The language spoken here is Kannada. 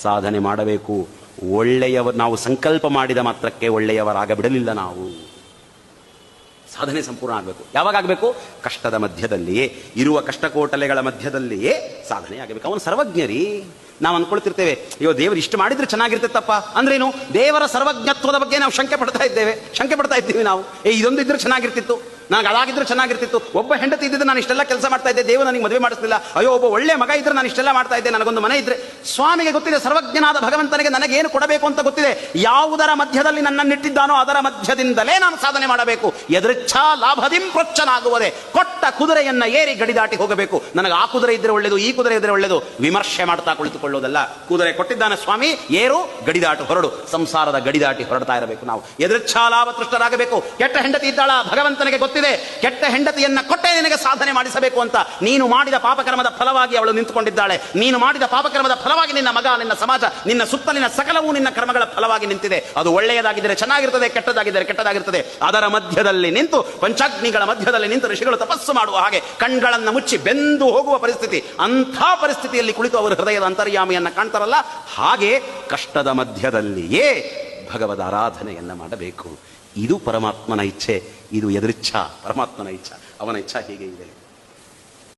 ಸಾಧನೆ ಮಾಡಬೇಕು. ನಾವು ಸಂಕಲ್ಪ ಮಾಡಿದ ಮಾತ್ರಕ್ಕೆ ಒಳ್ಳೆಯವರಾಗಬಿಡಲಿಲ್ಲ. ನಾವು ಸಾಧನೆ ಸಂಪೂರ್ಣ ಆಗಬೇಕು. ಯಾವಾಗ ಆಗಬೇಕು? ಕಷ್ಟದ ಮಧ್ಯದಲ್ಲಿಯೇ, ಇರುವ ಕಷ್ಟಕೋಟಲೆಗಳ ಮಧ್ಯದಲ್ಲಿಯೇ ಸಾಧನೆ ಆಗಬೇಕು. ಅವನು ಸರ್ವಜ್ಞರಿ. ನಾವು ಅನ್ಕೊಳ್ತಿರ್ತೇವೆ, ಅಯ್ಯೋ ದೇವರು ಇಷ್ಟು ಮಾಡಿದ್ರೆ ಚೆನ್ನಾಗಿರ್ತೈತಪ್ಪ ಅಂದ್ರೇನು? ದೇವರ ಸರ್ವಜ್ಞತ್ವದ ಬಗ್ಗೆ ನಾವು ಶಂಕೆ ಪಡ್ತಾ ಇದ್ದೀವಿ ನಾವು. ಇದೊಂದು ಇದ್ರೆ ಚೆನ್ನಾಗಿರ್ತಿತ್ತು, ನನಗೆ ಅದಾಗಿದ್ರೆ ಚೆನ್ನಾಗಿರ್ತಿತ್ತು. ಒಬ್ಬ ಹೆಂಡತಿ ಇದ್ದಿದ್ದು ನಾನು ಇಷ್ಟೆಲ್ಲ ಕೆಲಸ ಮಾಡ್ತಾ ಇದ್ದೆ, ದೇವರು ನನಗೆ ಮದುವೆ ಮಾಡಿಸ್ಲಿಲ್ಲ. ಅಯ್ಯೋ ಒಬ್ಬ ಒಳ್ಳೆ ಮಗ ಇದ್ರೆ ನಾನು ಇಷ್ಟೆಲ್ಲ ಮಾಡ್ತಾ ಇದ್ದೆ, ನನಗೊಂದು ಮನೆ ಇದ್ರೆ. ಸ್ವಾಮಿಗೆ ಗೊತ್ತಿದೆ, ಸರ್ವಜ್ಞನಾದ ಭಗವಂತನಿಗೆ ನನಗೇನು ಕೊಡಬೇಕು ಅಂತ ಗೊತ್ತಿದೆ. ಯಾವುದರ ಮಧ್ಯದಲ್ಲಿ ನನ್ನನ್ನಿಟ್ಟಿದ್ದಾನೋ ಅದರ ಮಧ್ಯದಿಂದಲೇ ನಾನು ಸಾಧನೆ ಮಾಡಬೇಕು. ಎದೃಚ್ಛಾ ಲಾಭದಿಂ ಪ್ರೊಚ್ಚನಾಗುವುದೇ. ಕೊಟ್ಟ ಕುದುರೆಯನ್ನ ಏರಿ ಗಡಿದಾಟಿ ಹೋಗಬೇಕು. ನನಗೆ ಆ ಕುದುರೆ ಇದ್ರೆ ಒಳ್ಳೆದು, ಈ ಕುದುರೆ ಇದ್ರೆ ಒಳ್ಳೆದು, ವಿಮರ್ಶೆ ಮಾಡ್ತಾ ಕುಳಿತುಕೊಳ್ಳೋದಲ್ಲ. ಕುದುರೆ ಕೊಟ್ಟಿದ್ದಾನೆ ಸ್ವಾಮಿ, ಏರು ಗಡಿದಾಟು ಹೊರಡು. ಸಂಸಾರದ ಗಡಿದಾಟಿ ಹೊರಡ್ತಾ ಇರಬೇಕು ನಾವು. ಎದೃಚ್ಛಾ ಲಾಭ ತೃಷ್ಟರಾಗಬೇಕು. ಕೆಟ್ಟ ಹೆಂಡತಿ ಇದ್ದಾಳ, ಭಗವಂತನಿಗೆ ಗೊತ್ತಿದೆ, ಕೆಟ್ಟ ಹೆಂಡತಿಯನ್ನ ಕೊಟ್ಟೆ ನಿನಗೆ ಸಾಧನೆ ಮಾಡಿಸಬೇಕು ಅಂತ. ನೀನು ಮಾಡಿದ ಪಾಪಕರ್ಮದ ಫಲವಾಗಿ ಅವಳು ನಿಂತುಕೊಂಡಿದ್ದಾಳೆ. ನೀನು ಮಾಡಿದ ಪಾಪಕರ್ಮದ ಫಲವಾಗಿ ನಿನ್ನ ಮಗ, ನಿನ್ನ ಸಮಾಜ, ನಿನ್ನ ಸುತ್ತಲಿನ ಸಕಲವೂ ನಿನ್ನ ಕರ್ಮಗಳ ಫಲವಾಗಿ ನಿಂತಿದೆ. ಅದು ಒಳ್ಳೆಯದಾಗಿದ್ದರೆ ಚೆನ್ನಾಗಿರ್ತದೆ, ಕೆಟ್ಟದಾಗಿದ್ದರೆ ಕೆಟ್ಟದಾಗಿರ್ತದೆ. ಅದರ ಮಧ್ಯದಲ್ಲಿ ನಿಂತು, ಪಂಚಾಗ್ನಿಗಳ ಮಧ್ಯದಲ್ಲಿ ನಿಂತು ಋಷಿಗಳು ತಪಸ್ಸು ಮಾಡುವ ಹಾಗೆ ಕಣ್ಗಳನ್ನು ಮುಚ್ಚಿ ಬೆಂದು ಹೋಗುವ ಪರಿಸ್ಥಿತಿ. ಅಂಥ ಪರಿಸ್ಥಿತಿಯಲ್ಲಿ ಕುಳಿತು ಅವರು ಹೃದಯದ ಅಂತರ್ಯಾಮಿಯನ್ನ ಕಾಣ್ತಾರಲ್ಲ, ಹಾಗೆ ಕಷ್ಟದ ಮಧ್ಯದಲ್ಲಿಯೇ ಭಗವದ್ ಆರಾಧನೆಯನ್ನ ಮಾಡಬೇಕು. ಇದು ಪರಮಾತ್ಮನ ಇಚ್ಛೆ. ಇದು ಎದೃಚ್ಛಾ, ಪರಮಾತ್ಮನ ಇಚ್ಛಾ. ಅವನ ಇಚ್ಛಾ ಹೀಗೆ ಇದೆ.